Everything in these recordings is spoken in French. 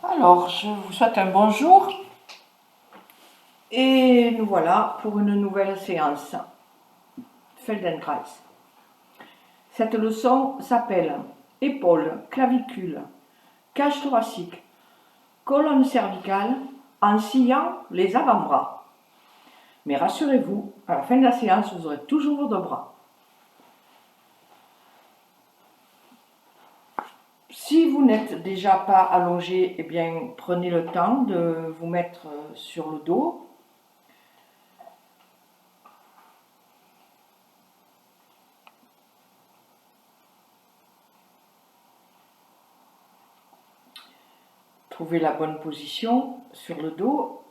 Alors, je vous souhaite un bonjour et nous voilà pour une nouvelle séance Feldenkrais. Cette leçon s'appelle épaules, clavicules, cage thoracique, colonne cervicale en sciant les avant-bras. Mais rassurez-vous, à la fin de la séance, vous aurez toujours vos deux bras. Si vous n'êtes déjà pas allongé, eh bien, prenez le temps de vous mettre sur le dos. Trouvez la bonne position sur le dos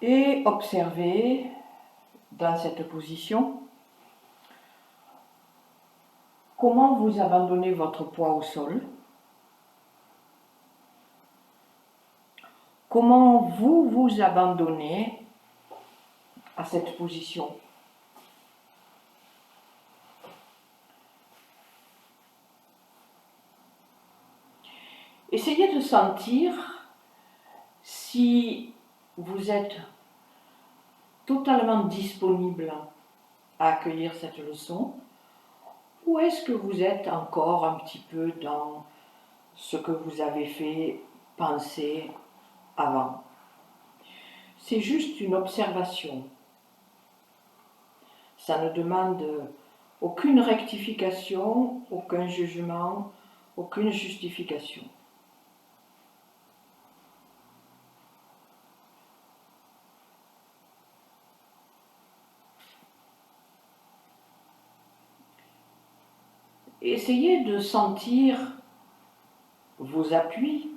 et observez dans cette position comment vous abandonnez votre poids au sol, comment vous vous abandonnez à cette position. Essayez de sentir si vous êtes totalement disponible à accueillir cette leçon ou est-ce que vous êtes encore un petit peu dans ce que vous avez fait penser avant. C'est juste une observation. Ça ne demande aucune rectification, aucun jugement, aucune justification. Essayez de sentir vos appuis,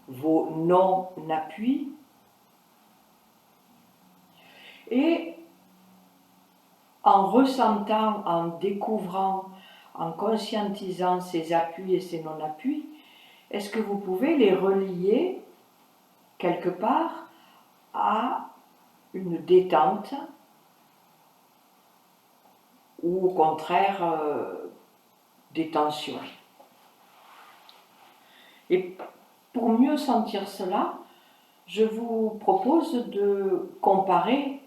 vos non-appuis, et en ressentant, en découvrant, en conscientisant ces appuis et ces non-appuis, est-ce que vous pouvez les relier quelque part à une détente ou au contraire des tensions. Et pour mieux sentir cela, je vous propose de comparer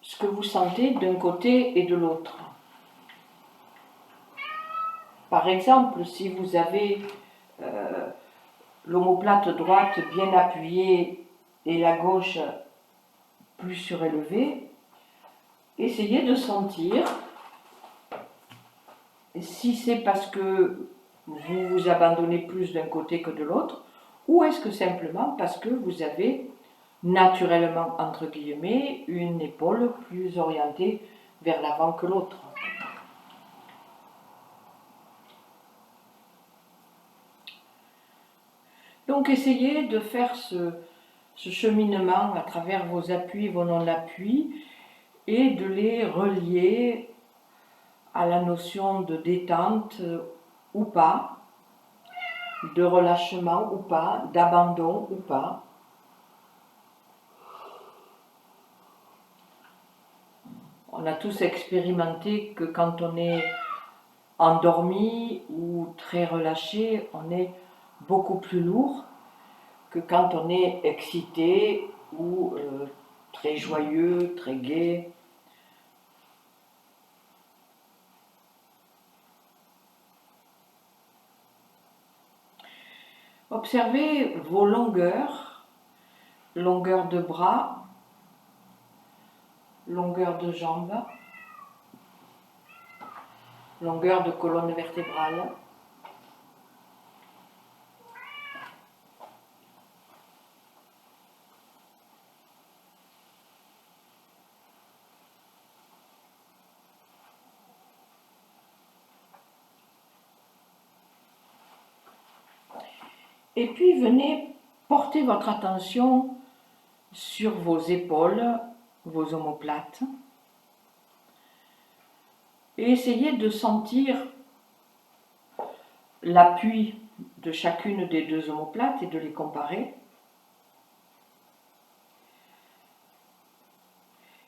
ce que vous sentez d'un côté et de l'autre. Par exemple, si vous avez l'omoplate droite bien appuyée et la gauche plus surélevée, essayez de sentir si c'est parce que vous vous abandonnez plus d'un côté que de l'autre, ou est-ce que simplement parce que vous avez naturellement, entre guillemets, une épaule plus orientée vers l'avant que l'autre. Donc essayez de faire ce cheminement à travers vos appuis, vos non-appuis, et de les relier à la notion de détente ou pas, de relâchement ou pas, d'abandon ou pas. On a tous expérimenté que quand on est endormi ou très relâché, on est beaucoup plus lourd que quand on est excité ou très joyeux, très gai. Observez vos longueurs, longueur de bras, longueur de jambes, longueur de colonne vertébrale. Et puis venez porter votre attention sur vos épaules, vos omoplates, et essayez de sentir l'appui de chacune des deux omoplates et de les comparer.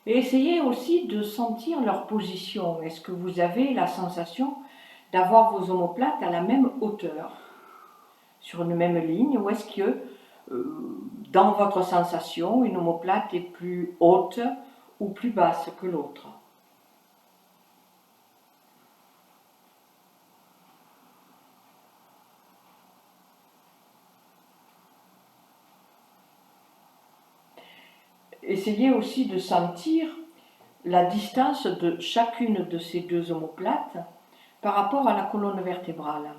Et essayez aussi de sentir leur position. Est-ce que vous avez la sensation d'avoir vos omoplates à la même hauteur, sur une même ligne, ou est-ce que dans votre sensation, une omoplate est plus haute ou plus basse que l'autre? Essayez aussi de sentir la distance de chacune de ces deux omoplates par rapport à la colonne vertébrale.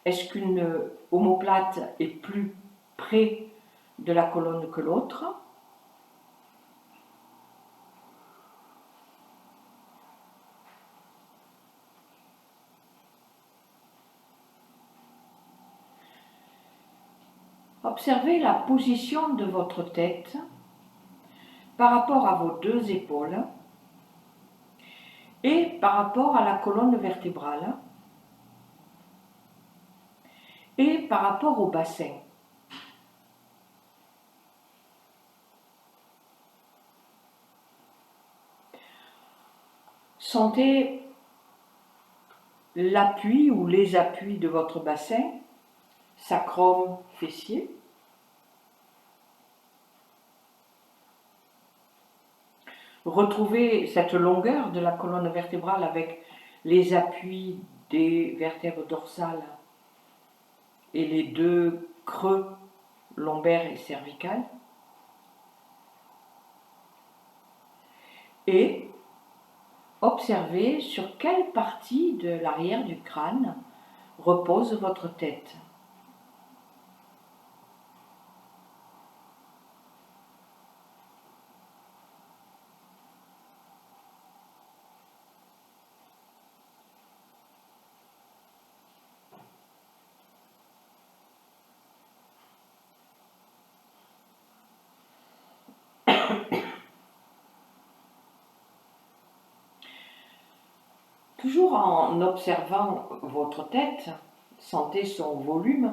Est-ce qu'une omoplate est plus près de la colonne que l'autre? Observez la position de votre tête par rapport à vos deux épaules et par rapport à la colonne vertébrale et par rapport au bassin. Sentez l'appui ou les appuis de votre bassin, sacrum, fessier. Retrouvez cette longueur de la colonne vertébrale avec les appuis des vertèbres dorsales et les deux creux lombaires et cervicales. Et observez sur quelle partie de l'arrière du crâne repose votre tête. Toujours en observant votre tête, sentez son volume,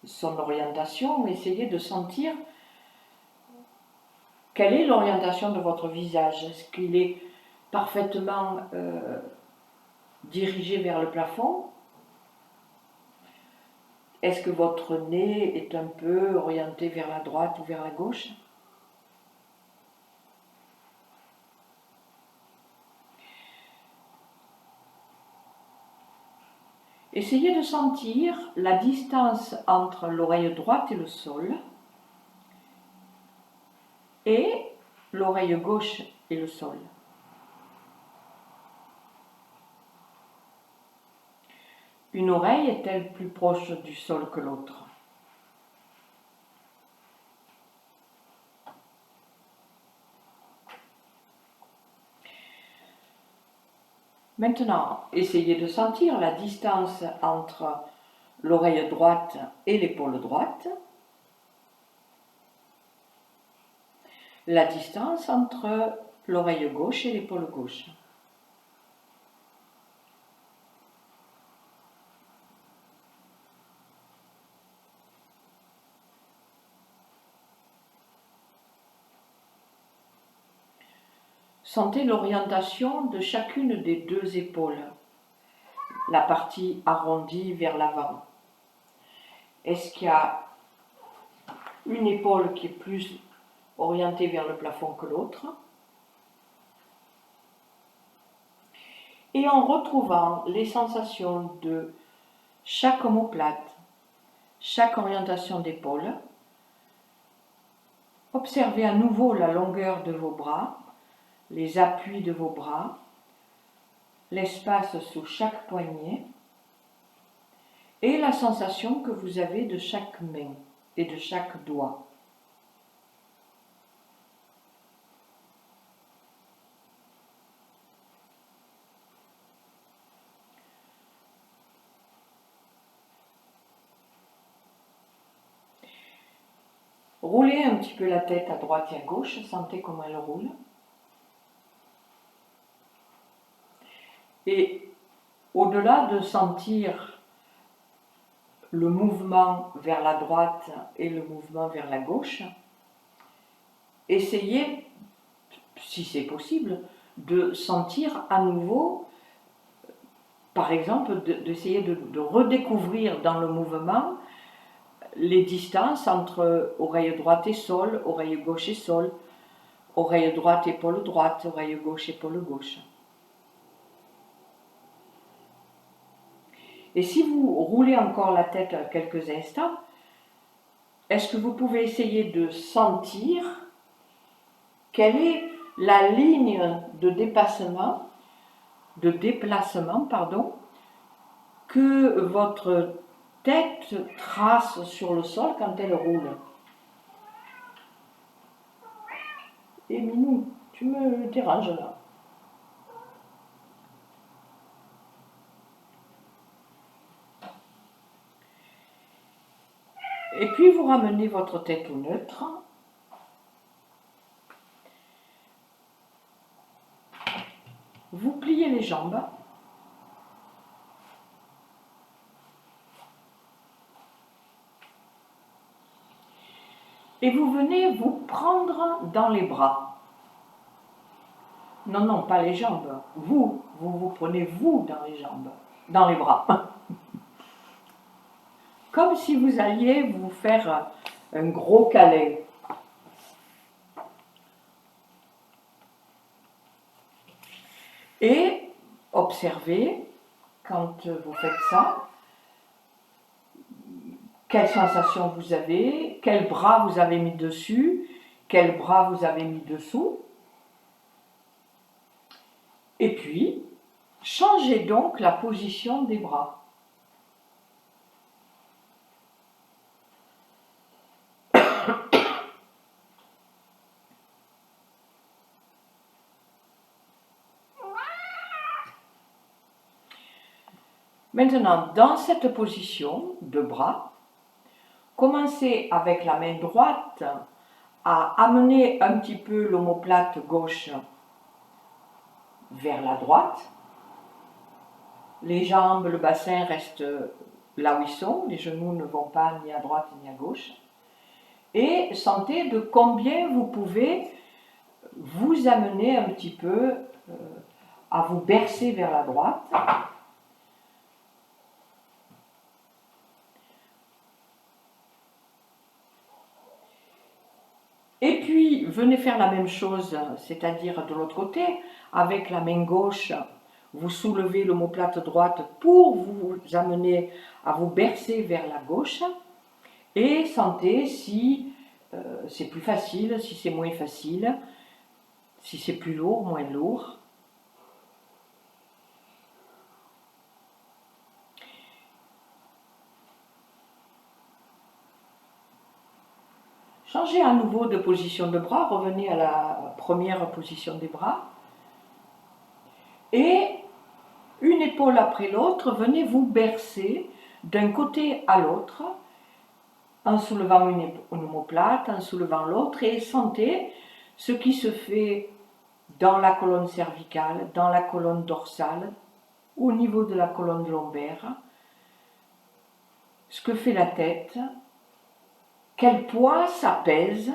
son orientation, essayez de sentir quelle est l'orientation de votre visage. Est-ce qu'il est parfaitement dirigé vers le plafond? Est-ce que votre nez est un peu orienté vers la droite ou vers la gauche? Essayez de sentir la distance entre l'oreille droite et le sol et l'oreille gauche et le sol. Une oreille est-elle plus proche du sol que l'autre? Maintenant, essayez de sentir la distance entre l'oreille droite et l'épaule droite, la distance entre l'oreille gauche et l'épaule gauche. Sentez l'orientation de chacune des deux épaules, la partie arrondie vers l'avant. Est-ce qu'il y a une épaule qui est plus orientée vers le plafond que l'autre? Et en retrouvant les sensations de chaque omoplate, chaque orientation d'épaule, observez à nouveau la longueur de vos bras, les appuis de vos bras, l'espace sous chaque poignet et la sensation que vous avez de chaque main et de chaque doigt. Roulez un petit peu la tête à droite et à gauche, sentez comment elle roule. Et au-delà de sentir le mouvement vers la droite et le mouvement vers la gauche, essayez, si c'est possible, de sentir à nouveau par exemple, d'essayer de redécouvrir dans le mouvement les distances entre oreille droite et sol, oreille gauche et sol, oreille droite, épaule droite, oreille gauche, épaule gauche. Et si vous roulez encore la tête quelques instants, est-ce que vous pouvez essayer de sentir quelle est la ligne de déplacement, que votre tête trace sur le sol quand elle roule? Et Minou, tu me déranges là. Et puis vous ramenez votre tête au neutre. Vous pliez les jambes. Et vous venez vous prendre dans les bras. Non, non, pas les jambes. Vous prenez vous dans les jambes, dans les bras. Comme si vous alliez vous faire un gros câlin. Et observez, quand vous faites ça, quelle sensation vous avez, quel bras vous avez mis dessus, quel bras vous avez mis dessous. Et puis, changez donc la position des bras. Maintenant, dans cette position de bras, commencez avec la main droite à amener un petit peu l'omoplate gauche vers la droite. Les jambes, le bassin restent là où ils sont, les genoux ne vont pas ni à droite ni à gauche. Et sentez de combien vous pouvez vous amener un petit peu à vous bercer vers la droite. Et puis, venez faire la même chose, c'est-à-dire de l'autre côté, avec la main gauche, vous soulevez l'omoplate droite pour vous amener à vous bercer vers la gauche, et sentez si c'est plus facile, si c'est moins facile, si c'est plus lourd, moins lourd. Changez à nouveau de position de bras, revenez à la première position des bras. Et une épaule après l'autre, venez vous bercer d'un côté à l'autre, en soulevant une omoplate, en soulevant l'autre, et sentez ce qui se fait dans la colonne cervicale, dans la colonne dorsale, au niveau de la colonne lombaire, ce que fait la tête, quel poids ça pèse.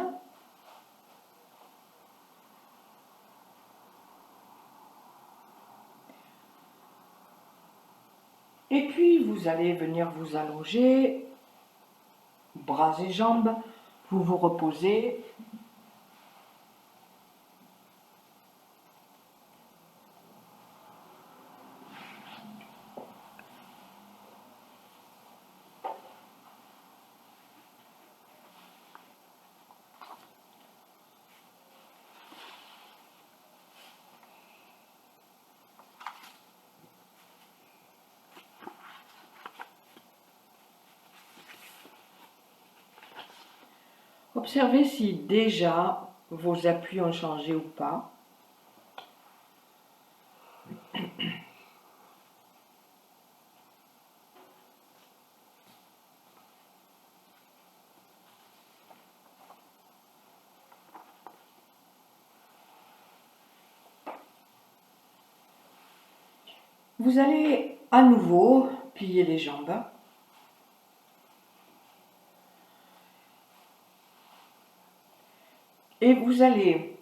Et puis vous allez venir vous allonger, bras et jambes, vous vous reposez. Observez si déjà vos appuis ont changé ou pas. Vous allez à nouveau plier les jambes. Et vous allez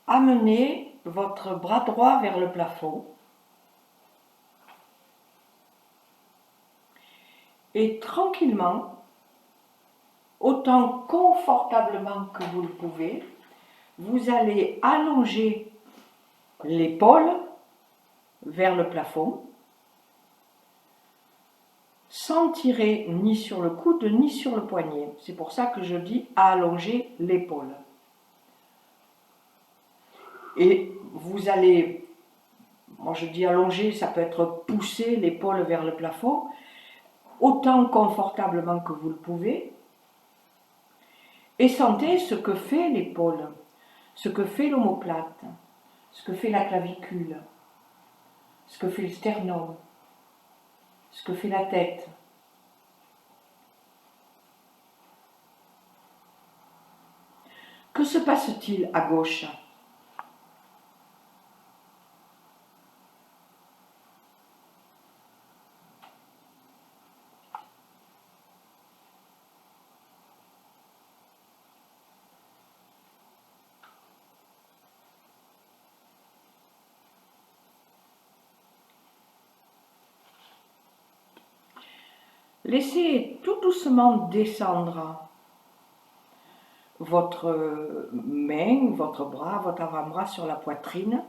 amener votre bras droit vers le plafond. Et tranquillement, autant confortablement que vous le pouvez, vous allez allonger l'épaule vers le plafond, sans tirer ni sur le coude ni sur le poignet. C'est pour ça que je dis allonger l'épaule. Et vous allez, moi je dis allonger, ça peut être pousser l'épaule vers le plafond, autant confortablement que vous le pouvez. Et sentez ce que fait l'épaule, ce que fait l'omoplate, ce que fait la clavicule, ce que fait le sternum, ce que fait la tête. Que se passe-t-il à gauche? Laissez tout doucement descendre votre main, votre bras, votre avant-bras sur la poitrine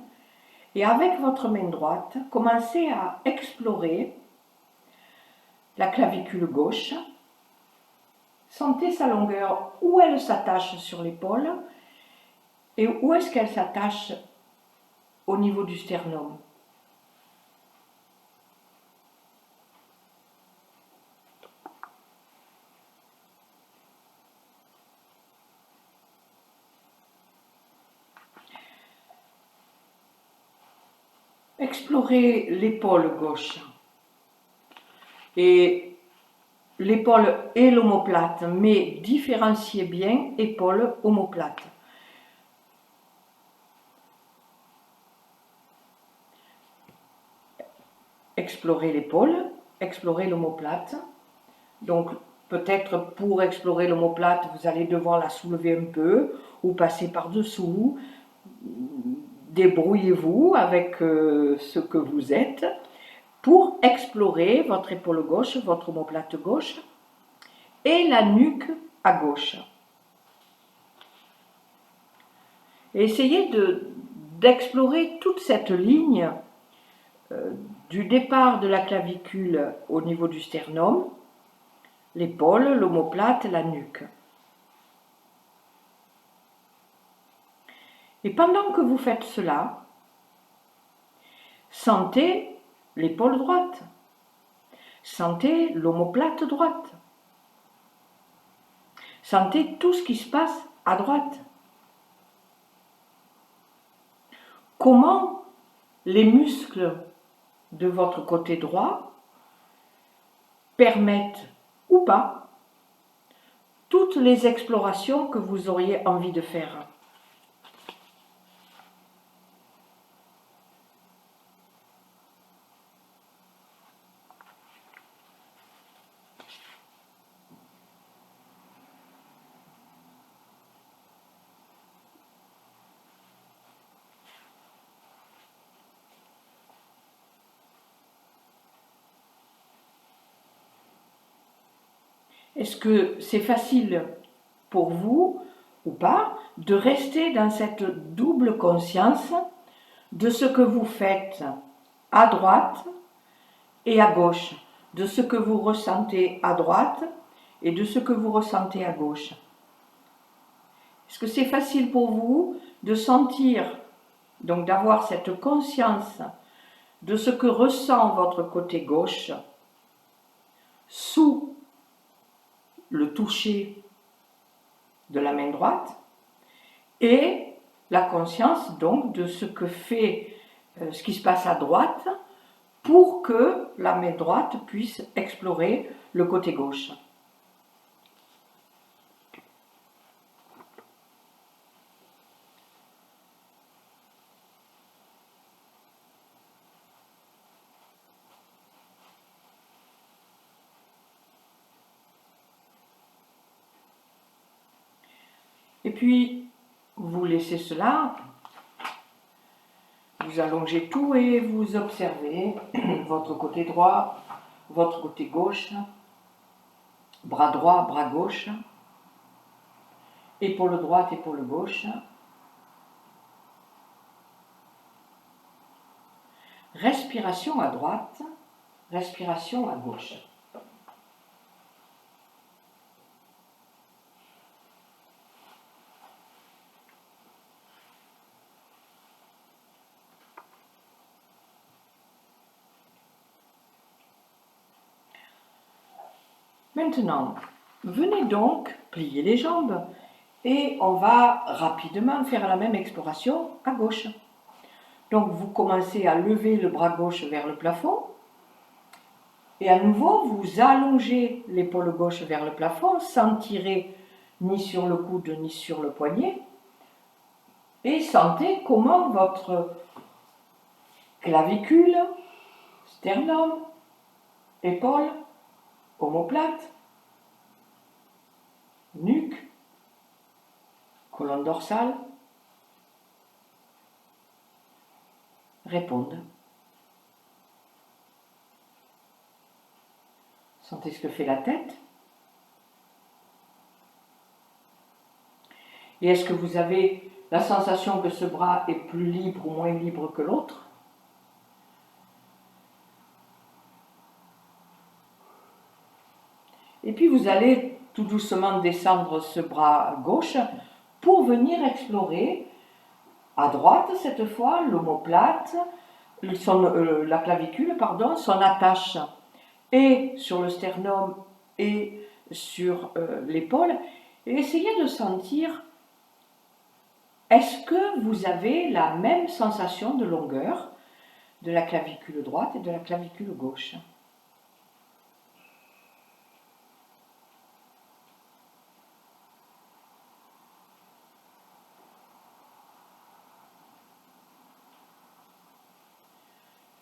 et avec votre main droite, commencez à explorer la clavicule gauche. Sentez sa longueur, où elle s'attache sur l'épaule et où est-ce qu'elle s'attache au niveau du sternum. Explorez l'épaule gauche et l'épaule et l'omoplate, mais différenciez bien épaule, omoplate. Explorez l'épaule, explorez l'omoplate. Donc peut-être pour explorer l'omoplate, vous allez devoir la soulever un peu ou passer par-dessous. Débrouillez-vous avec ce que vous êtes pour explorer votre épaule gauche, votre omoplate gauche et la nuque à gauche. Et essayez d'explorer toute cette ligne du départ de la clavicule au niveau du sternum, l'épaule, l'omoplate, la nuque. Et pendant que vous faites cela, sentez l'épaule droite, sentez l'omoplate droite, sentez tout ce qui se passe à droite. Comment les muscles de votre côté droit permettent ou pas toutes les explorations que vous auriez envie de faire. Est-ce que c'est facile pour vous ou pas de rester dans cette double conscience de ce que vous faites à droite et à gauche, de ce que vous ressentez à droite et de ce que vous ressentez à gauche? Est-ce que c'est facile pour vous de sentir, donc d'avoir cette conscience de ce que ressent votre côté gauche sous le toucher de la main droite et la conscience donc de ce que fait ce qui se passe à droite pour que la main droite puisse explorer le côté gauche. Et puis, vous laissez cela, vous allongez tout et vous observez votre côté droit, votre côté gauche. bras droit, bras gauche, épaule droite, épaule gauche, respiration à droite, respiration à gauche. Maintenant, venez donc plier les jambes et on va rapidement faire la même exploration à gauche. Donc vous commencez à lever le bras gauche vers le plafond et à nouveau vous allongez l'épaule gauche vers le plafond sans tirer ni sur le coude ni sur le poignet et sentez comment votre clavicule, sternum, épaule, omoplate, nuque, colonne dorsale répondent. Sentez ce que fait la tête. Et est-ce que vous avez la sensation que ce bras est plus libre ou moins libre que l'autre? Et puis vous allez tout doucement descendre ce bras gauche pour venir explorer à droite cette fois l'omoplate, la clavicule, pardon, son attache et sur le sternum et sur l'épaule. Et essayez de sentir, est-ce que vous avez la même sensation de longueur de la clavicule droite et de la clavicule gauche?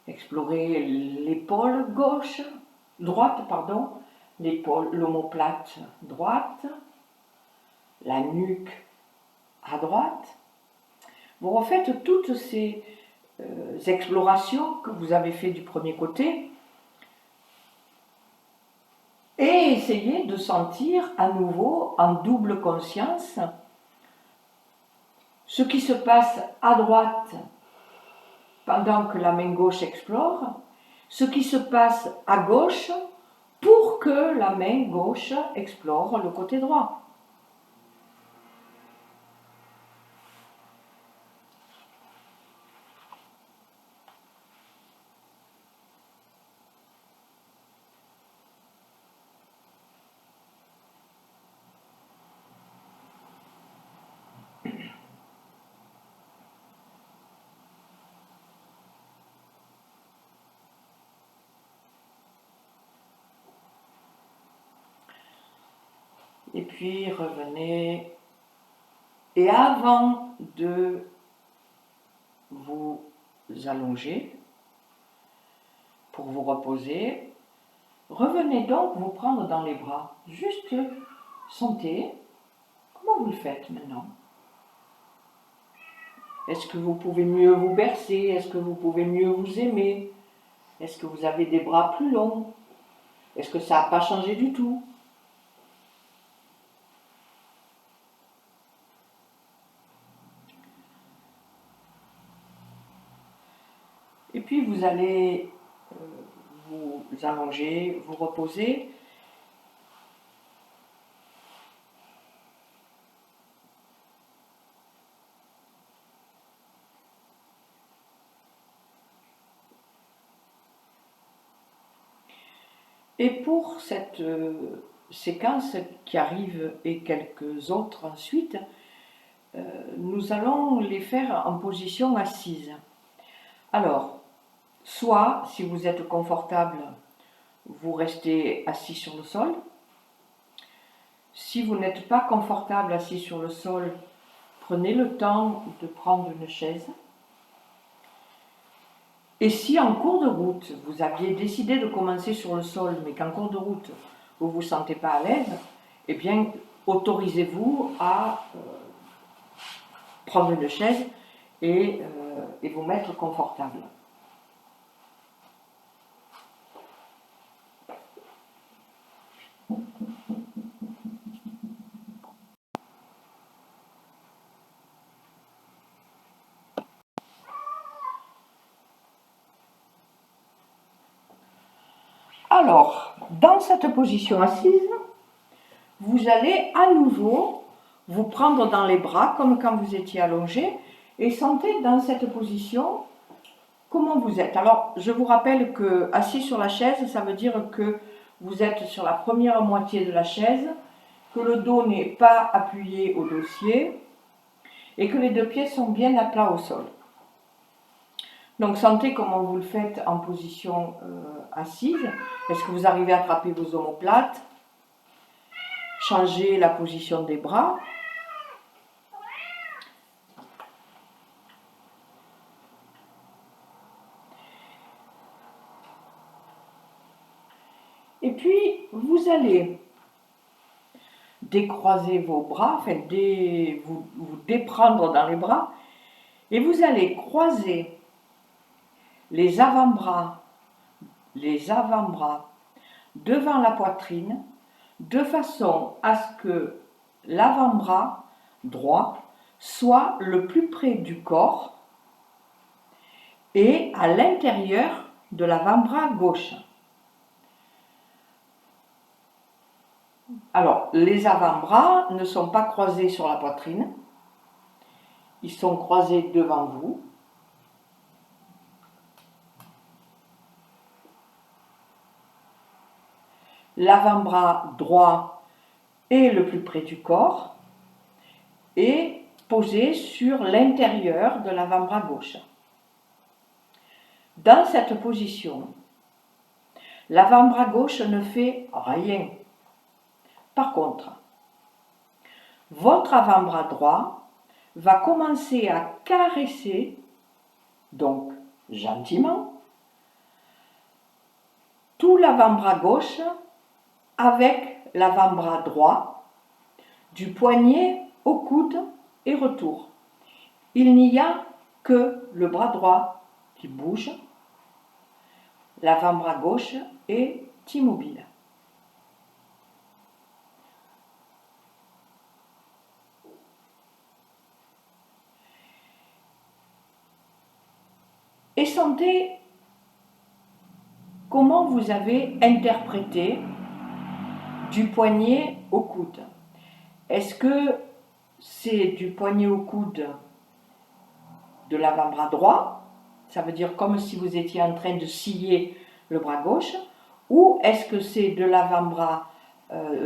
Explorez l'épaule gauche, droite, pardon, l'épaule, l'omoplate droite, la nuque à droite. Vous refaites toutes ces explorations que vous avez fait du premier côté et essayez de sentir à nouveau en double conscience ce qui se passe à droite pendant que la main gauche explore, ce qui se passe à gauche pour que la main gauche explore le côté droit. Et puis revenez. Et avant de vous allonger pour vous reposer, revenez donc vous prendre dans les bras. Juste sentez comment vous le faites maintenant. Est-ce que vous pouvez mieux vous bercer? Est-ce que vous pouvez mieux vous aimer? Est-ce que vous avez des bras plus longs? Est-ce que ça n'a pas changé du tout? Et puis vous allez vous allonger, vous reposer. Et pour cette séquence qui arrive et quelques autres ensuite, nous allons les faire en position assise. Alors, soit, si vous êtes confortable, vous restez assis sur le sol. Si vous n'êtes pas confortable assis sur le sol, prenez le temps de prendre une chaise. Et si en cours de route, vous aviez décidé de commencer sur le sol, mais qu'en cours de route, vous ne vous sentez pas à l'aise, eh bien, autorisez-vous à prendre une chaise et vous mettre confortable. Alors, dans cette position assise, vous allez à nouveau vous prendre dans les bras comme quand vous étiez allongé et sentez dans cette position comment vous êtes. Alors, je vous rappelle que assis sur la chaise, ça veut dire que vous êtes sur la première moitié de la chaise, que le dos n'est pas appuyé au dossier et que les deux pieds sont bien à plat au sol. Donc, sentez comment vous le faites en position assise. Est-ce que vous arrivez à attraper vos omoplates? Changez la position des bras. Et puis, vous allez décroiser vos bras, enfin, vous déprendre dans les bras, et vous allez croiser les avant-bras devant la poitrine, de façon à ce que l'avant-bras droit soit le plus près du corps et à l'intérieur de l'avant-bras gauche. Alors, les avant-bras ne sont pas croisés sur la poitrine, ils sont croisés devant vous. L'avant-bras droit est le plus près du corps et posé sur l'intérieur de l'avant-bras gauche. Dans cette position, l'avant-bras gauche ne fait rien. Par contre, votre avant-bras droit va commencer à caresser, donc gentiment, tout l'avant-bras gauche avec l'avant-bras droit, du poignet au coude et retour. Il n'y a que le bras droit qui bouge, l'avant-bras gauche est immobile. Et sentez comment vous avez interprété du poignet au coude. Est-ce que c'est du poignet au coude de l'avant-bras droit, ça veut dire comme si vous étiez en train de scier le bras gauche, ou est-ce que c'est de l'avant-bras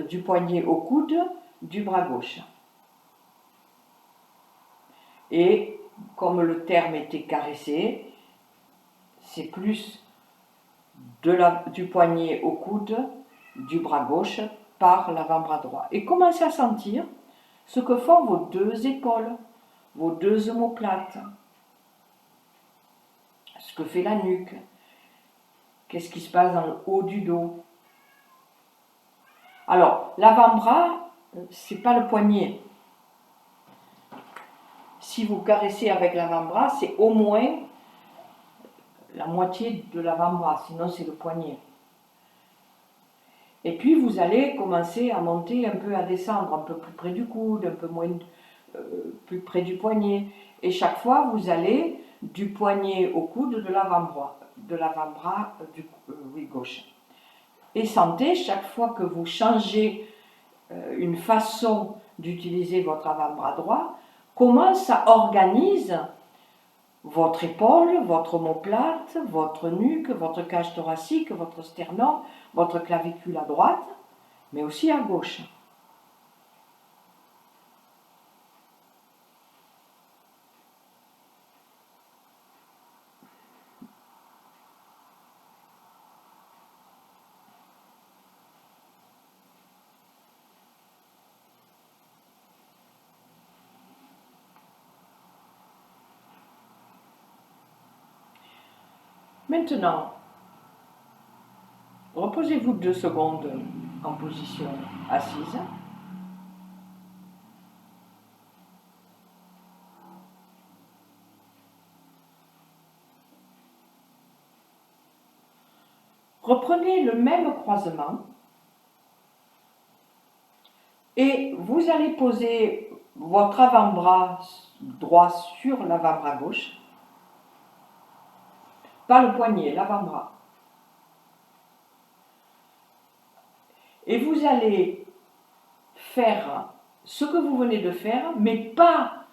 du poignet au coude du bras gauche? Et comme le terme était caressé, c'est plus du poignet au coude du bras gauche par l'avant-bras droit. Et commencez à sentir ce que font vos deux épaules, vos deux omoplates, ce que fait la nuque, qu'est-ce qui se passe dans le haut du dos. Alors, l'avant-bras, c'est pas le poignet. Si vous caressez avec l'avant-bras, c'est au moins la moitié de l'avant-bras, sinon c'est le poignet. Et puis vous allez commencer à monter un peu, à descendre, un peu plus près du coude, un peu moins plus près du poignet. Et chaque fois, vous allez du poignet au coude de l'avant-bras, gauche. Et sentez, chaque fois que vous changez une façon d'utiliser votre avant-bras droit, comment ça organise votre épaule, votre omoplate, votre nuque, votre cage thoracique, votre sternum, votre clavicule à droite, mais aussi à gauche. Maintenant, reposez-vous 2 secondes en position assise. Reprenez le même croisement et vous allez poser votre avant-bras droit sur l'avant-bras gauche. Pas le poignet, l'avant-bras. Et vous allez faire ce que vous venez de faire, mais pas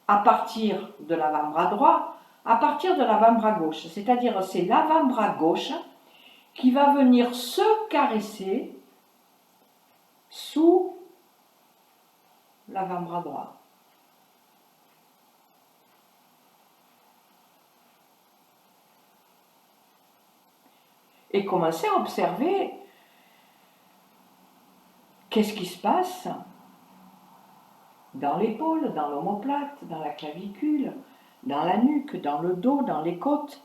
à partir de l'avant-bras droit, à partir de l'avant-bras gauche. C'est-à-dire c'est l'avant-bras gauche qui va venir se caresser sous l'avant-bras droit. Et commencez à observer qu'est-ce qui se passe dans l'épaule, dans l'omoplate, dans la clavicule, dans la nuque, dans le dos, dans les côtes.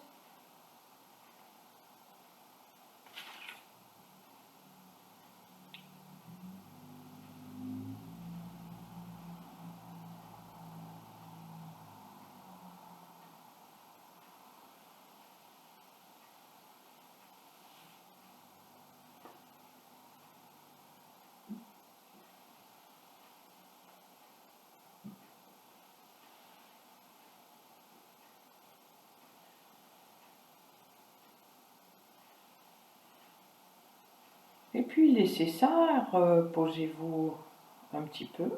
Et puis laissez ça, reposez-vous un petit peu.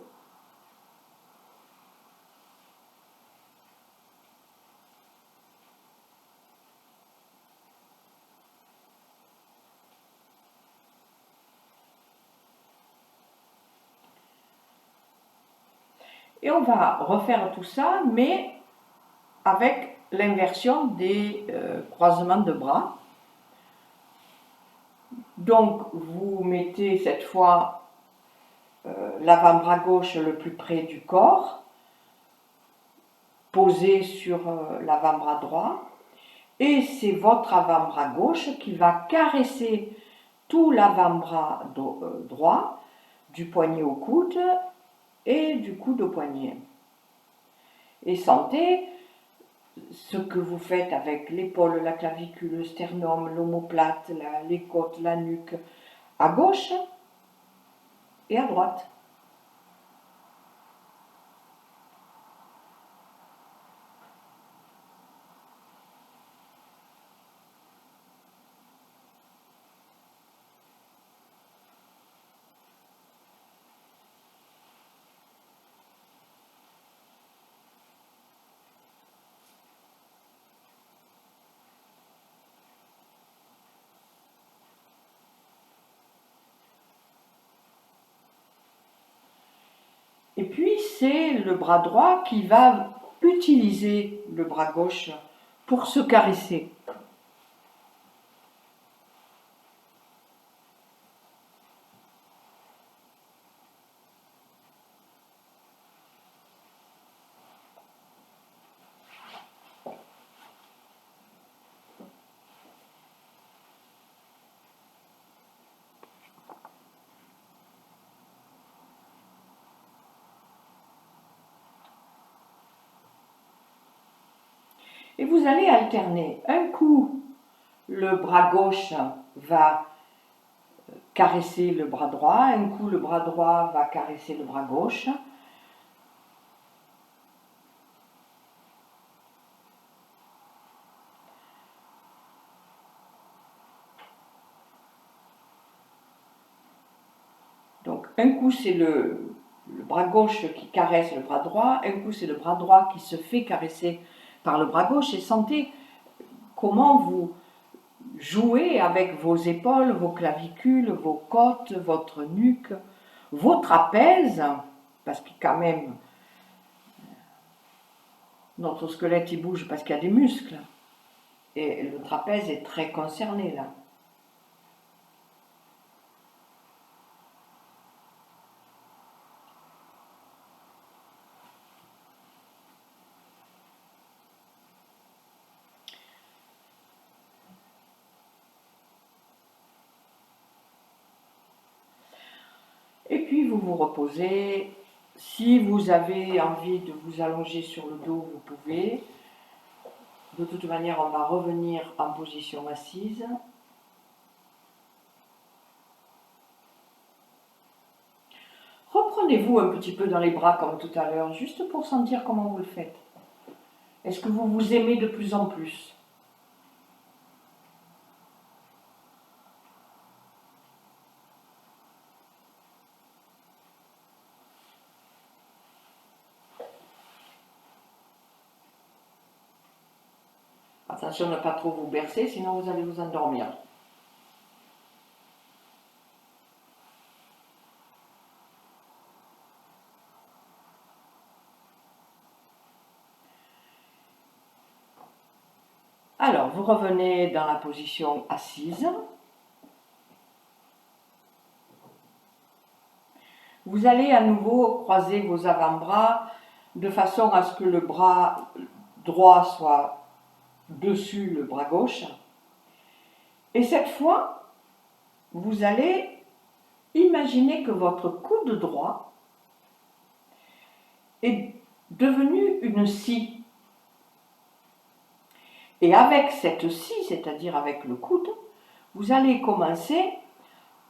Et on va refaire tout ça, mais avec l'inversion des croisements de bras. Donc vous mettez cette fois l'avant-bras gauche le plus près du corps, posé sur l'avant-bras droit, et c'est votre avant-bras gauche qui va caresser tout l'avant-bras droit, du poignet au coude et du coude au poignet. Et sentez ce que vous faites avec l'épaule, la clavicule, le sternum, l'omoplate, les côtes, la nuque, à gauche et à droite. Et puis c'est le bras droit qui va utiliser le bras gauche pour se caresser. Et vous allez alterner. Un coup, le bras gauche va caresser le bras droit, un coup, le bras droit va caresser le bras gauche. Donc, un coup, c'est le bras gauche qui caresse le bras droit, un coup, c'est le bras droit qui se fait caresser par le bras gauche. Et sentez comment vous jouez avec vos épaules, vos clavicules, vos côtes, votre nuque, vos trapèzes, parce que quand même, notre squelette il bouge parce qu'il y a des muscles. Et le trapèze est très concerné là. Et puis vous vous reposez. Si vous avez envie de vous allonger sur le dos, vous pouvez. De toute manière, on va revenir en position assise. Reprenez-vous un petit peu dans les bras comme tout à l'heure, juste pour sentir comment vous le faites. Est-ce que vous vous aimez de plus en plus ? Attention à ne pas trop vous bercer, sinon vous allez vous endormir. Alors, vous revenez dans la position assise. Vous allez à nouveau croiser vos avant-bras de façon à ce que le bras droit soit dessus le bras gauche. Et cette fois, vous allez imaginer que votre coude droit est devenu une scie. Et avec cette scie, c'est-à-dire avec le coude, vous allez commencer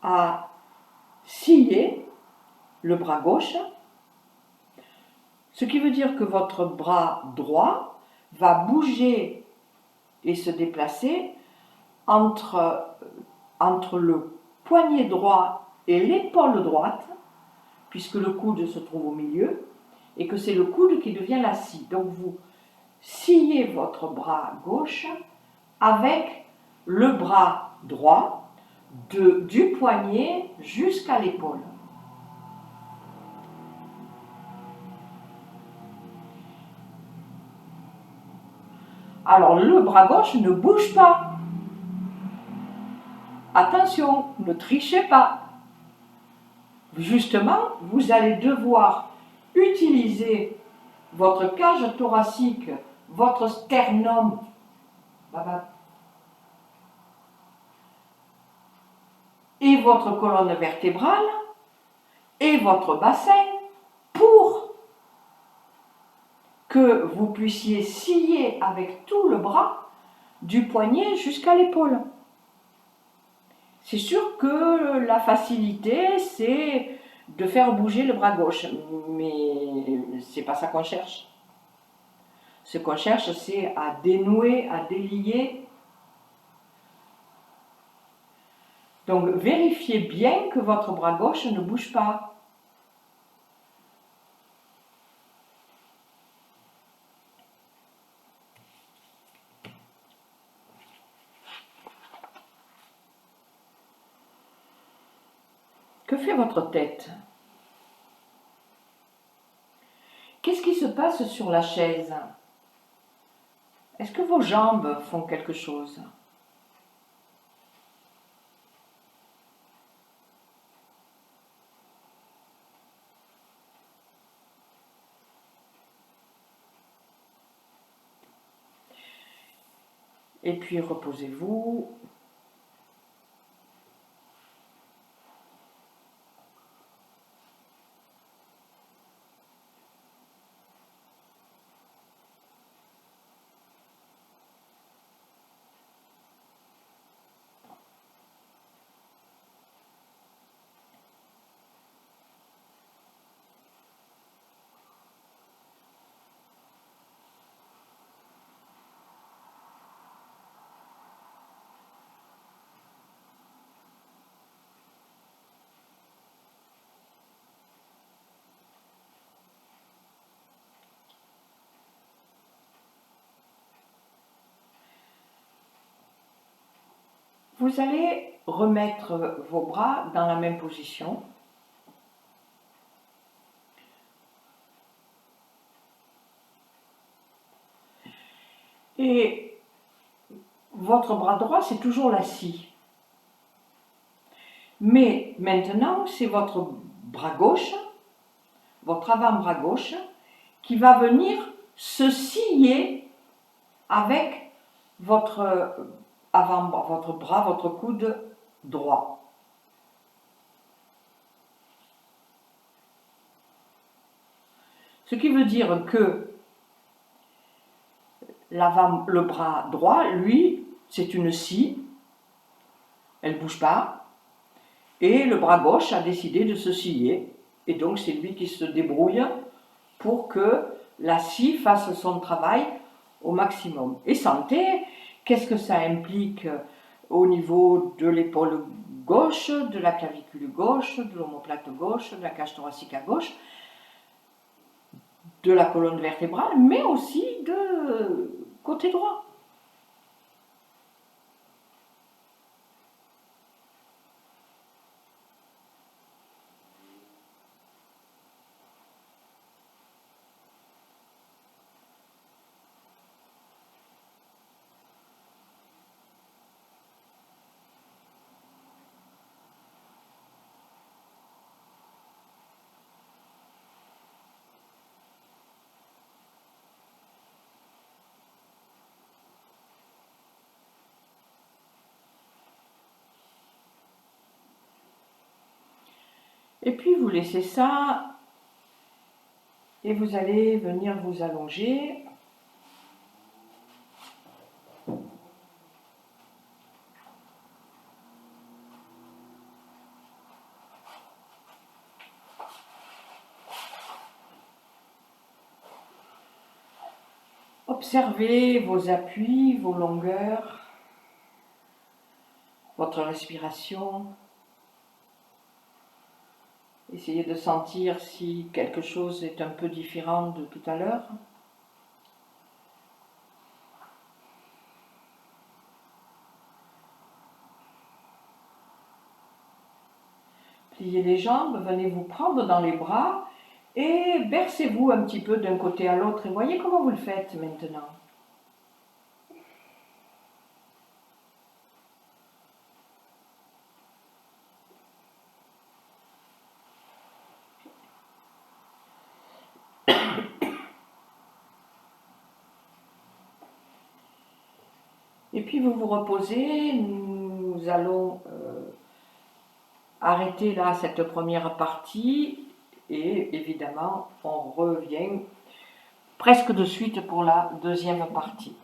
à scier le bras gauche, ce qui veut dire que votre bras droit va bouger et se déplacer entre le poignet droit et l'épaule droite, puisque le coude se trouve au milieu, et que c'est le coude qui devient la scie. Donc vous sciez votre bras gauche avec le bras droit du poignet jusqu'à l'épaule. Alors le bras gauche ne bouge pas. Attention, ne trichez pas. Justement, vous allez devoir utiliser votre cage thoracique, votre sternum, et votre colonne vertébrale et votre bassin pour que vous puissiez scier avec tout le bras du poignet jusqu'à l'épaule. C'est sûr que la facilité, c'est de faire bouger le bras gauche, mais c'est pas ça qu'on cherche. Ce qu'on cherche, c'est à dénouer, à délier. Donc vérifiez bien que votre bras gauche ne bouge pas. Que fait votre tête? Qu'est-ce qui se passe sur la chaise? Est-ce que vos jambes font quelque chose? Et puis reposez-vous. Vous allez remettre vos bras dans la même position. Et votre bras droit, c'est toujours la scie. Mais maintenant, c'est votre bras gauche, votre avant-bras gauche, qui va venir se scier avec votre avant-bras, votre bras, votre coude droit. Ce qui veut dire que le bras droit, lui, c'est une scie, elle ne bouge pas, et le bras gauche a décidé de se scier, et donc c'est lui qui se débrouille pour que la scie fasse son travail au maximum. Et sentez, qu'est-ce que ça implique au niveau de l'épaule gauche, de la clavicule gauche, de l'omoplate gauche, de la cage thoracique à gauche, de la colonne vertébrale, mais aussi de côté droit. Et puis vous laissez ça et vous allez venir vous allonger. Observez vos appuis, vos longueurs, votre respiration. Essayez de sentir si quelque chose est un peu différent de tout à l'heure. Pliez les jambes, venez vous prendre dans les bras et bercez-vous un petit peu d'un côté à l'autre. Et voyez comment vous le faites maintenant. Et puis vous vous reposez, nous allons arrêter là cette première partie et évidemment on revient presque de suite pour la deuxième partie.